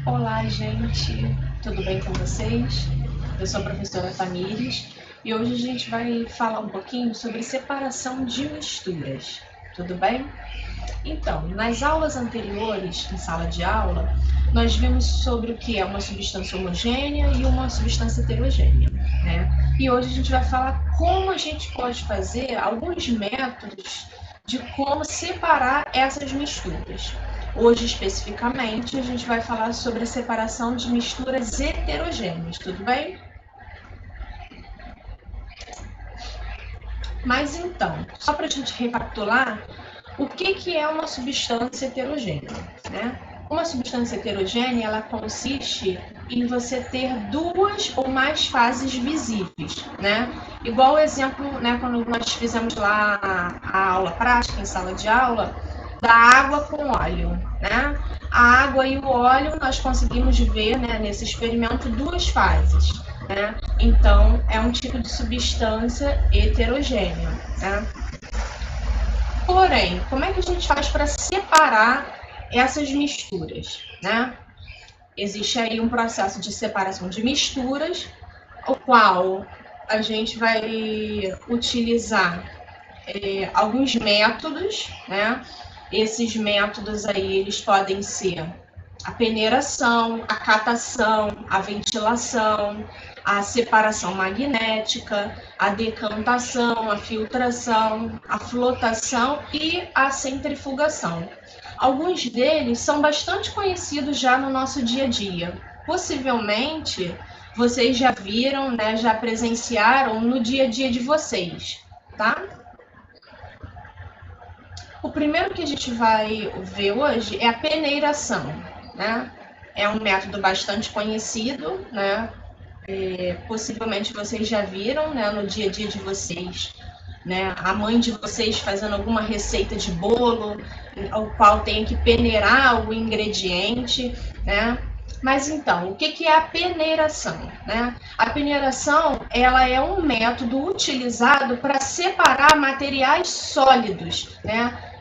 Olá, gente, tudo bem com vocês? Eu sou a professora Tamires e hoje a gente vai falar um pouquinho sobre separação de misturas, tudo bem? Então, nas aulas anteriores, em sala de aula, nós vimos sobre o que é uma substância homogênea e uma substância heterogênea, né? E hoje a gente vai falar como a gente pode fazer alguns métodos de como separar essas misturas. Hoje, especificamente, a gente vai falar sobre a separação de misturas heterogêneas, tudo bem? Mas então, só para a gente recapitular, o que é uma substância heterogênea, né? Uma substância heterogênea, ela consiste em você ter duas ou mais fases visíveis, né? Igual o exemplo, né, quando nós fizemos lá a aula prática, em sala de aula, da água com óleo, né? A água e o óleo, nós conseguimos ver, né, nesse experimento, duas fases, né? Então, é um tipo de substância heterogênea, né? Porém, como é que a gente faz para separar essas misturas, né? Existe aí um processo de separação de misturas, o qual a gente vai utilizar alguns métodos, né? Esses métodos aí, eles podem ser a peneiração, a catação, a ventilação, a separação magnética, a decantação, a filtração, a flotação e a centrifugação. Alguns deles são bastante conhecidos já no nosso dia a dia. Possivelmente, vocês já viram, né, já presenciaram no dia a dia de vocês, tá? O primeiro que a gente vai ver hoje é a peneiração, né? É um método bastante conhecido, né? Possivelmente vocês já viram, né, no dia a dia de vocês, né? A mãe de vocês fazendo alguma receita de bolo, ao qual tem que peneirar o ingrediente, né? Mas então, o que é a peneiração, né? A peneiração, ela é um método utilizado para separar materiais sólidos, né?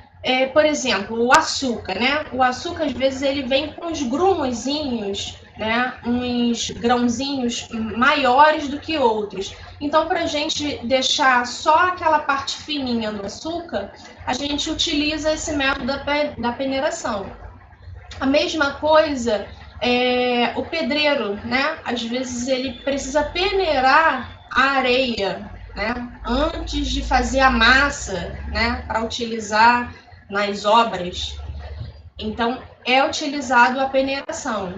Por exemplo, o açúcar, né? O açúcar, às vezes, ele vem com uns grumozinhos, né? Uns grãozinhos maiores do que outros. Então, para a gente deixar só aquela parte fininha do açúcar, a gente utiliza esse método da peneiração. A mesma coisa é o pedreiro, né? Às vezes ele precisa peneirar a areia, né? Antes de fazer a massa, né? Para utilizar nas obras. Então, é utilizado a peneiração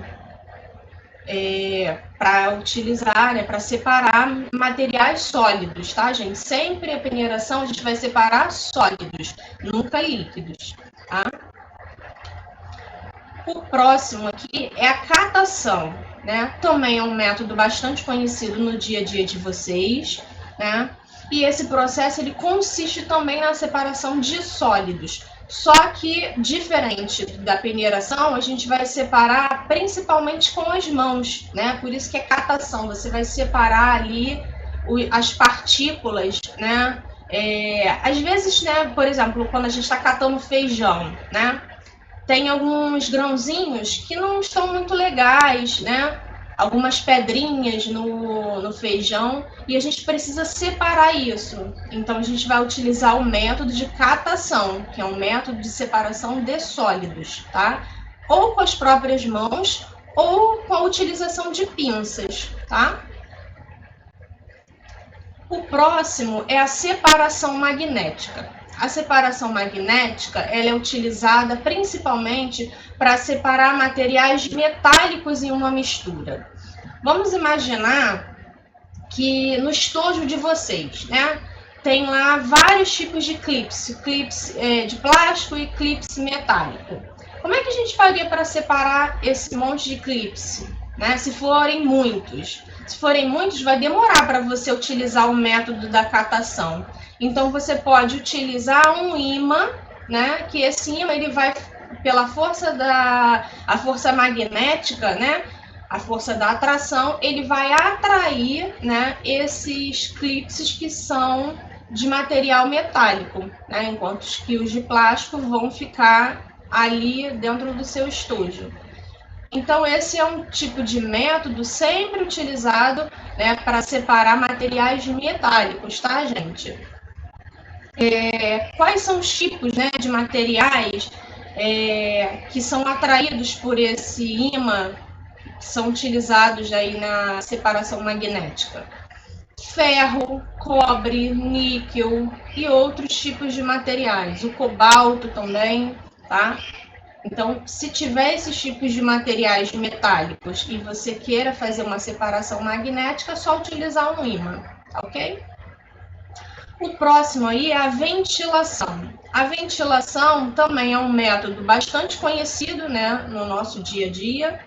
para utilizar, né, para separar materiais sólidos, tá, gente? Sempre a peneiração a gente vai separar sólidos, nunca líquidos, tá? O próximo aqui é a catação, né? Também é um método bastante conhecido no dia a dia de vocês, né? E esse processo ele consiste também na separação de sólidos. Só que, diferente da peneiração, a gente vai separar principalmente com as mãos, né? Por isso que é catação, você vai separar ali as partículas, né? Às vezes, né, por exemplo, quando a gente está catando feijão, né? Tem alguns grãozinhos que não estão muito legais, né? Algumas pedrinhas no feijão e a gente precisa separar isso. Então, a gente vai utilizar o método de catação, que é um método de separação de sólidos, tá? Ou com as próprias mãos ou com a utilização de pinças, tá? O próximo é a separação magnética. A separação magnética ela é utilizada principalmente para separar materiais metálicos em uma mistura. Vamos imaginar que no estojo de vocês, né, tem lá vários tipos de clips, de plástico e clips metálico. Como é que a gente faria para separar esse monte de clips, né, se forem muitos? Se forem muitos, vai demorar para você utilizar o método da catação. Então, você pode utilizar um ímã, né? Que esse ímã ele vai, pela força a força magnética, né? A força da atração, ele vai atrair, né? Esses clipes que são de material metálico, né? Enquanto que os de plástico vão ficar ali dentro do seu estojo. Então, esse é um tipo de método sempre utilizado, né, para separar materiais metálicos, tá, gente? Quais são os tipos, né, de materiais que são atraídos por esse ímã, que são utilizados aí na separação magnética? Ferro, cobre, níquel e outros tipos de materiais. O cobalto também, tá? Então, se tiver esses tipos de materiais metálicos e você queira fazer uma separação magnética, é só utilizar um ímã, ok? O próximo aí é a ventilação. A ventilação também é um método bastante conhecido, né, no nosso dia a dia,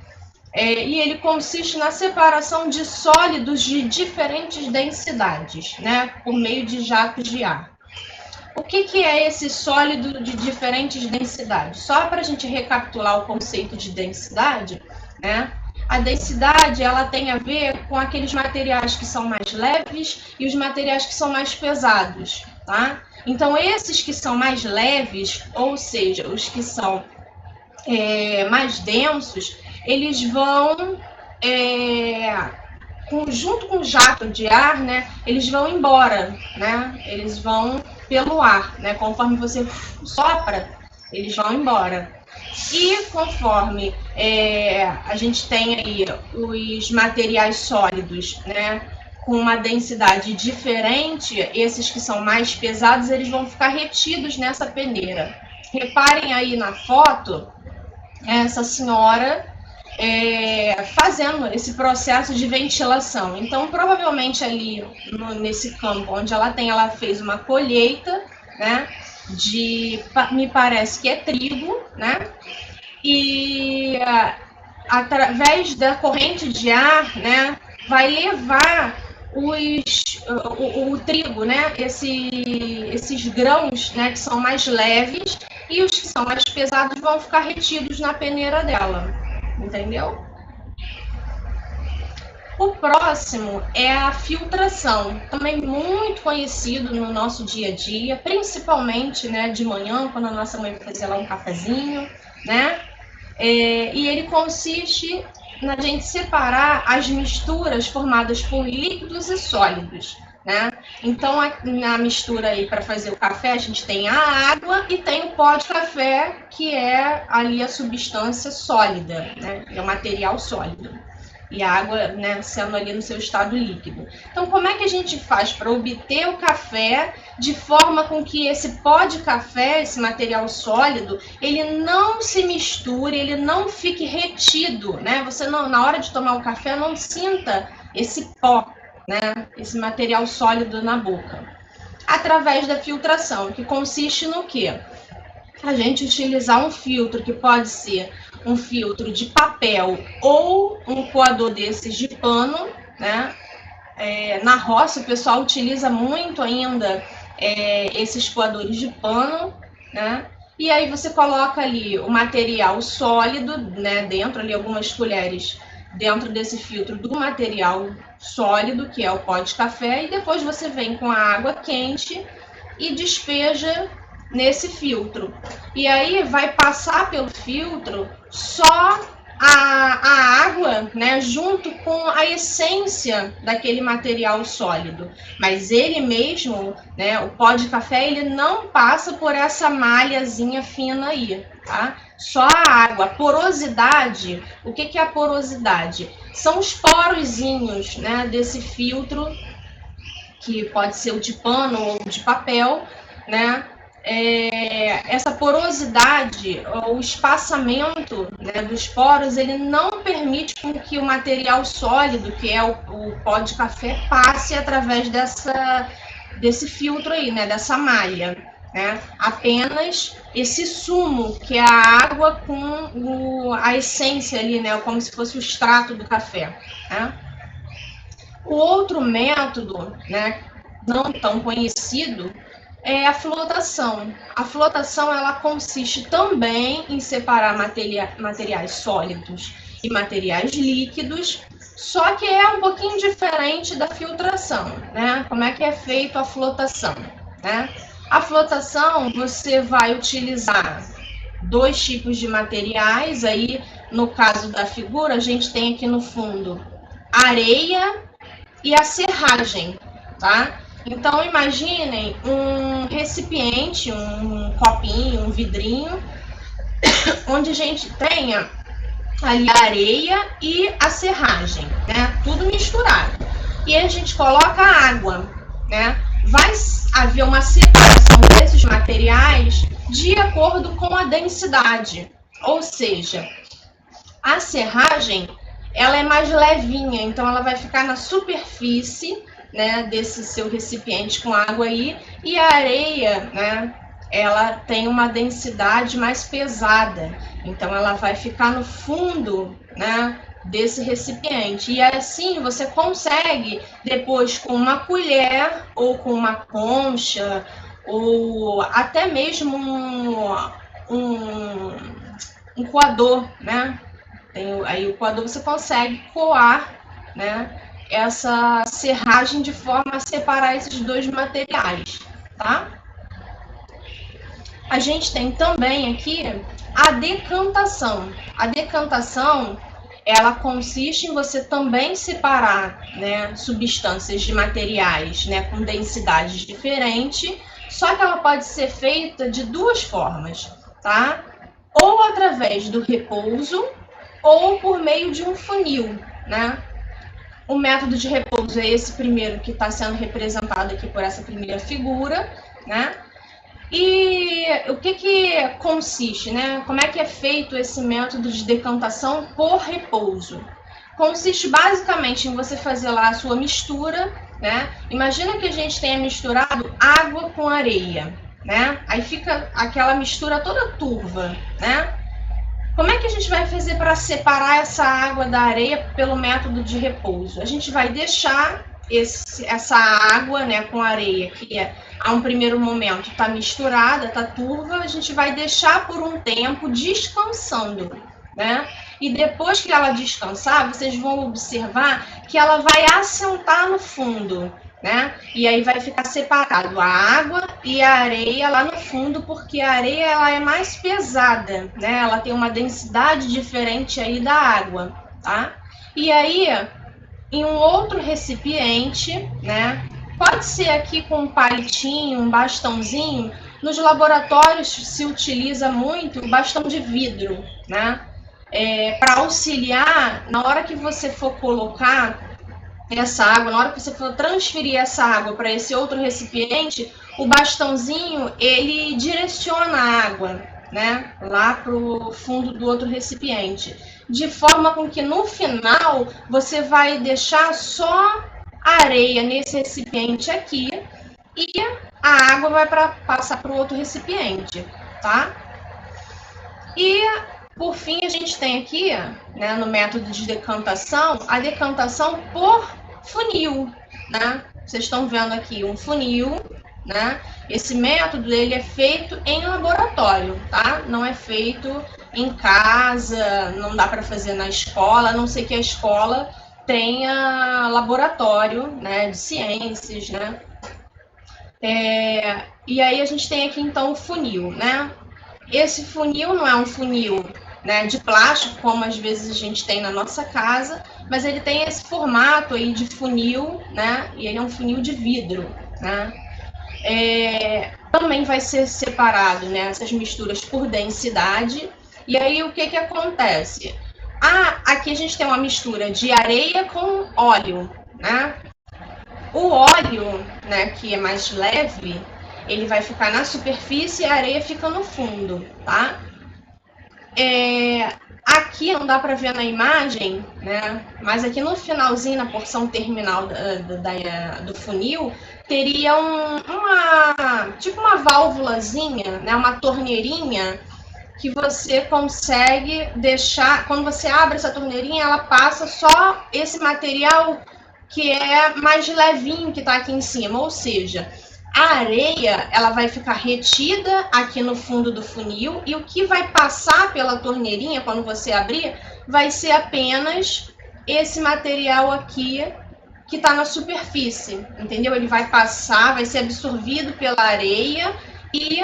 e ele consiste na separação de sólidos de diferentes densidades, né, por meio de jatos de ar. O que é esse sólido de diferentes densidades? Só para a gente recapitular o conceito de densidade, né? A densidade, ela tem a ver com aqueles materiais que são mais leves e os materiais que são mais pesados, tá? Então, esses que são mais leves, ou seja, os que são mais densos, eles vão, junto com o jato de ar, né? Eles vão embora, né? Eles vão pelo ar, né? Conforme você sopra, eles vão embora. E conforme a gente tem aí os materiais sólidos, né, com uma densidade diferente, esses que são mais pesados, eles vão ficar retidos nessa peneira. Reparem aí na foto, essa senhora fazendo esse processo de ventilação. Então, provavelmente ali nesse campo onde ela fez uma colheita, né, me parece que é trigo, né, e através da corrente de ar, né, vai levar o trigo, né, esses grãos, né, que são mais leves, e os que são mais pesados vão ficar retidos na peneira dela, entendeu? O próximo é a filtração, também muito conhecido no nosso dia a dia, principalmente, né, de manhã, quando a nossa mãe vai fazer lá um cafezinho, né? E ele consiste na gente separar as misturas formadas por líquidos e sólidos, né? Então, na mistura aí para fazer o café, a gente tem a água e tem o pó de café, que é ali a substância sólida, né? É o material sólido. E a água, né, sendo ali no seu estado líquido. Então, como é que a gente faz para obter o café de forma com que esse pó de café, esse material sólido, ele não se misture, ele não fique retido, né? Você não, na hora de tomar o café, não sinta esse pó, né, esse material sólido na boca. Através da filtração, que consiste no quê? A gente utilizar um filtro que pode ser um filtro de papel ou um coador desses de pano, né? Na roça o pessoal utiliza muito ainda esses coadores de pano, né? E aí você coloca ali o material sólido, né, dentro ali algumas colheres dentro desse filtro do material sólido, que é o pó de café, e depois você vem com a água quente e despeja nesse filtro. E aí vai passar pelo filtro só a água, né, junto com a essência daquele material sólido. Mas ele mesmo, né, o pó de café, ele não passa por essa malhazinha fina aí, tá? Só a água. A porosidade, o que é a porosidade? São os porozinhos, né, desse filtro, que pode ser o de pano ou de papel, né? Essa porosidade, o espaçamento, né, dos poros, ele não permite com que o material sólido, que é o pó de café, passe através desse filtro aí, né, dessa malha, né? Apenas esse sumo, que é a água com a essência ali, né, como se fosse o extrato do café, né? O outro método, né, não tão conhecido, é a flotação. A flotação, ela consiste também em separar materiais sólidos e materiais líquidos, só que é um pouquinho diferente da filtração, né? Como é que é feito a flotação, né? A flotação, você vai utilizar dois tipos de materiais. Aí, no caso da figura, a gente tem aqui no fundo areia e a serragem, tá? Então, imaginem um recipiente, um copinho, um vidrinho, onde a gente tenha ali a areia e a serragem, né? Tudo misturado. E a gente coloca a água, né? Vai haver uma separação desses materiais de acordo com a densidade. Ou seja, a serragem, ela é mais levinha, então ela vai ficar na superfície, né, desse seu recipiente com água aí, e a areia, né, ela tem uma densidade mais pesada, então ela vai ficar no fundo, né, desse recipiente. E assim você consegue depois com uma colher ou com uma concha ou até mesmo um coador, né? Aí o coador você consegue coar, né, essa serragem de forma a separar esses dois materiais, tá? A gente tem também aqui a decantação. A decantação, ela consiste em você também separar, né, substâncias de materiais, né, com densidades diferentes, só que ela pode ser feita de duas formas, tá? Ou através do repouso, ou por meio de um funil, né? O método de repouso é esse primeiro que está sendo representado aqui por essa primeira figura, né? E o que consiste, né? Como é que é feito esse método de decantação por repouso? Consiste basicamente em você fazer lá a sua mistura, né? Imagina que a gente tenha misturado água com areia, né? Aí fica aquela mistura toda turva, né? Como é que a gente vai fazer para separar essa água da areia pelo método de repouso? A gente vai deixar essa água, né, com areia, que a um primeiro momento está misturada, está turva, a gente vai deixar por um tempo descansando, né? E depois que ela descansar, vocês vão observar que ela vai assentar no fundo, né? E aí vai ficar separado a água e a areia lá no fundo, porque a areia ela é mais pesada, né? Ela tem uma densidade diferente aí da água, tá? E aí, em um outro recipiente, né? Pode ser aqui com um palitinho, um bastãozinho. Nos laboratórios se utiliza muito o bastão de vidro, né? Para auxiliar na hora que você for colocar essa água, na hora que você for transferir essa água para esse outro recipiente, o bastãozinho ele direciona a água, né, lá para o fundo do outro recipiente, de forma com que no final você vai deixar só a areia nesse recipiente aqui e a água vai passar para o outro recipiente, tá? E por fim, a gente tem aqui, né, no método de decantação, a decantação por funil, né? Vocês estão vendo aqui um funil, né? Esse método ele é feito em laboratório, tá? Não é feito em casa, não dá para fazer na escola, a não ser que a escola tenha laboratório, né, de ciências, né? E aí a gente tem aqui então o funil, né? Esse funil não é um funil, né, de plástico, como às vezes a gente tem na nossa casa, mas ele tem esse formato aí de funil, né, e ele é um funil de vidro, né. Também vai ser separado, né, essas misturas por densidade, e aí o que acontece? Aqui a gente tem uma mistura de areia com óleo, né. O óleo, né, que é mais leve, ele vai ficar na superfície e a areia fica no fundo, tá? Aqui não dá para ver na imagem, né? Mas aqui no finalzinho, na porção terminal do funil, teria tipo uma válvulazinha, né? Uma torneirinha que você consegue deixar. Quando você abre essa torneirinha, ela passa só esse material que é mais levinho que está aqui em cima, ou seja, a areia ela vai ficar retida aqui no fundo do funil e o que vai passar pela torneirinha quando você abrir vai ser apenas esse material aqui que está na superfície, entendeu? Ele vai passar, vai ser absorvido pela areia e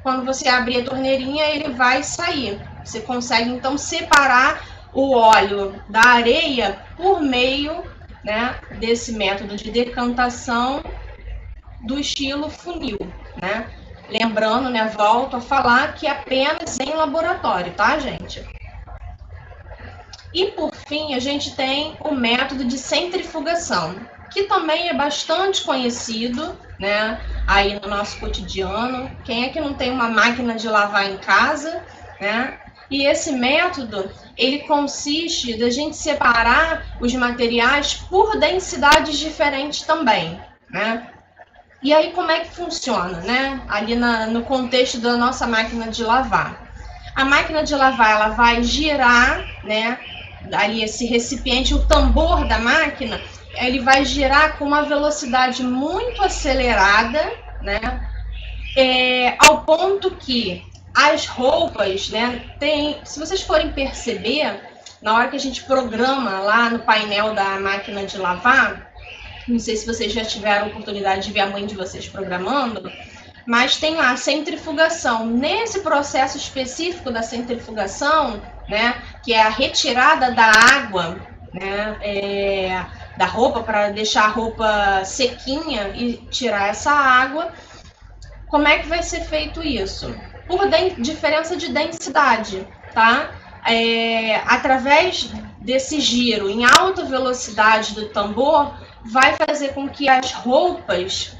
quando você abrir a torneirinha, ele vai sair. Você consegue, então, separar o óleo da areia por meio, né, desse método de decantação do estilo funil, né? Lembrando, né, volto a falar que é apenas em laboratório, tá, gente? E, por fim, a gente tem o método de centrifugação, que também é bastante conhecido, né, aí no nosso cotidiano. Quem é que não tem uma máquina de lavar em casa, né? E esse método, ele consiste da gente separar os materiais por densidades diferentes também, né? E aí, como é que funciona, né? Ali no contexto da nossa máquina de lavar. A máquina de lavar, ela vai girar, né? Ali esse recipiente, o tambor da máquina, ele vai girar com uma velocidade muito acelerada, né? Ao ponto que as roupas, né? Se vocês forem perceber, na hora que a gente programa lá no painel da máquina de lavar, não sei se vocês já tiveram a oportunidade de ver a mãe de vocês programando, mas tem lá a centrifugação. Nesse processo específico da centrifugação, né, que é a retirada da água, né, da roupa, para deixar a roupa sequinha e tirar essa água, como é que vai ser feito isso? Por diferença de densidade, tá? Através desse giro em alta velocidade do tambor, vai fazer com que as roupas,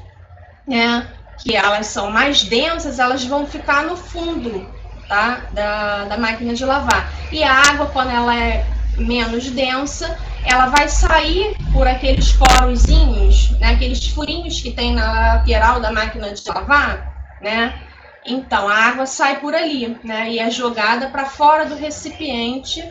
né, que elas são mais densas, elas vão ficar no fundo, tá, da máquina de lavar. E a água, quando ela é menos densa, ela vai sair por aqueles porozinhos, né, aqueles furinhos que tem na lateral da máquina de lavar, né? Então, a água sai por ali, né, e é jogada para fora do recipiente,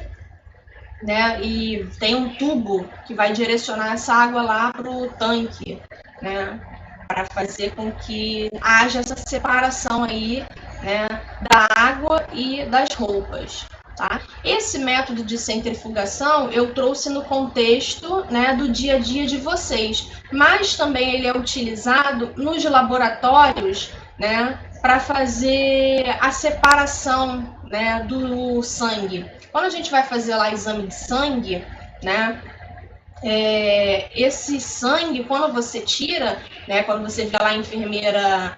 né, e tem um tubo que vai direcionar essa água lá para o tanque, né, para fazer com que haja essa separação aí, né, da água e das roupas, tá? Esse método de centrifugação eu trouxe no contexto, né, do dia a dia de vocês, mas também ele é utilizado nos laboratórios, né, para fazer a separação, né, do sangue. Quando a gente vai fazer lá exame de sangue, né, esse sangue, quando você tira, né, quando você vê lá a enfermeira,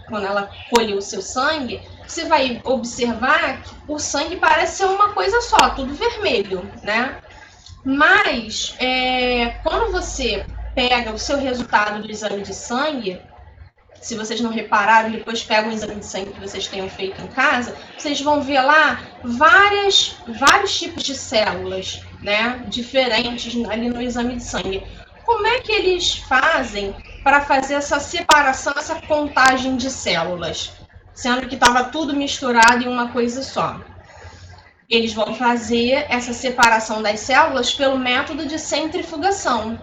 quando ela colhe o seu sangue, você vai observar que o sangue parece ser uma coisa só, tudo vermelho, né? Mas, quando você pega o seu resultado do exame de sangue, se vocês não repararam, depois pegam o exame de sangue que vocês tenham feito em casa, vocês vão ver lá vários tipos de células, né, diferentes ali no exame de sangue. Como é que eles fazem para fazer essa separação, essa contagem de células, sendo que estava tudo misturado em uma coisa só? Eles vão fazer essa separação das células pelo método de centrifugação.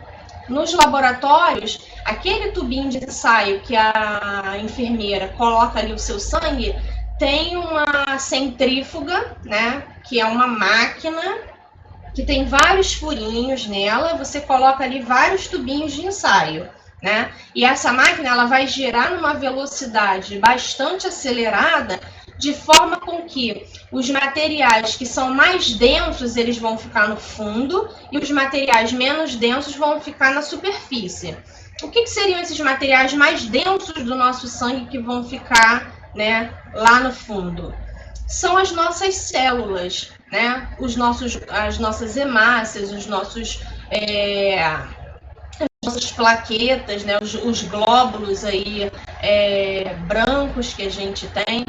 Nos laboratórios, aquele tubinho de ensaio que a enfermeira coloca ali o seu sangue, tem uma centrífuga, né, que é uma máquina que tem vários furinhos nela, você coloca ali vários tubinhos de ensaio, né? E essa máquina, ela vai girar numa velocidade bastante acelerada, de forma com que os materiais que são mais densos, eles vão ficar no fundo, e os materiais menos densos vão ficar na superfície. O que seriam esses materiais mais densos do nosso sangue que vão ficar, né, lá no fundo? São as nossas células, né? As nossas hemácias, as nossas plaquetas, né? Os glóbulos aí, brancos que a gente tem.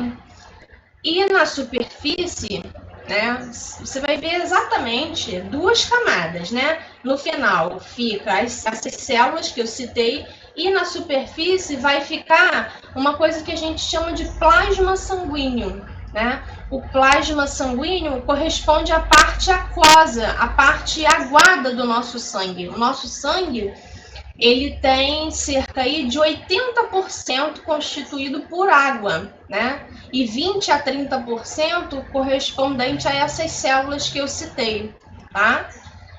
E na superfície, né, você vai ver exatamente duas camadas, né? No final fica essas células que eu citei, e na superfície vai ficar uma coisa que a gente chama de plasma sanguíneo, né? O plasma sanguíneo corresponde à parte aquosa, à parte aguada do nosso sangue. O nosso sangue, ele tem cerca aí de 80% constituído por água, né? E 20 a 30% correspondente a essas células que eu citei, tá?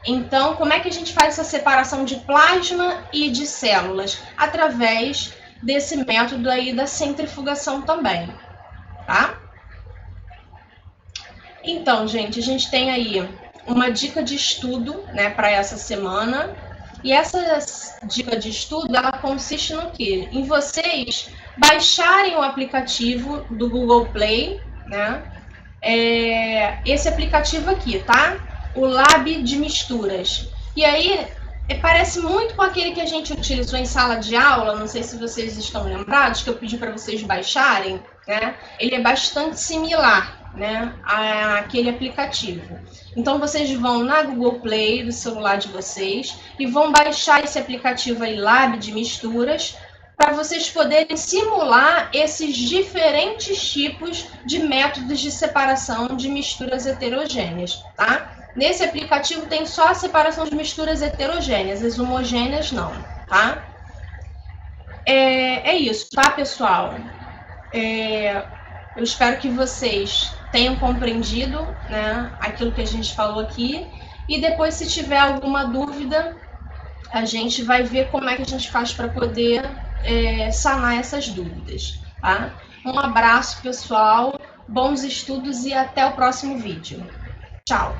Então, como é que a gente faz essa separação de plasma e de células? Através desse método aí da centrifugação também, tá? Então, gente, a gente tem aí uma dica de estudo, né, para essa semana. E essa dica de estudo, ela consiste no quê? Em vocês baixarem o aplicativo do Google Play, né? Esse aplicativo aqui, tá? O Lab de Misturas. E aí, parece muito com aquele que a gente utilizou em sala de aula, não sei se vocês estão lembrados, que eu pedi para vocês baixarem, né? Ele é bastante similar, né, àquele aplicativo. Então, vocês vão na Google Play do celular de vocês e vão baixar esse aplicativo aí, Lab de Misturas, para vocês poderem simular esses diferentes tipos de métodos de separação de misturas heterogêneas, tá? Nesse aplicativo tem só a separação de misturas heterogêneas, as homogêneas não, tá? É isso, tá, pessoal? Eu espero que vocês tenham compreendido, né, aquilo que a gente falou aqui. E depois, se tiver alguma dúvida, a gente vai ver como é que a gente faz para poder sanar essas dúvidas, tá? Um abraço, pessoal, bons estudos e até o próximo vídeo. Tchau!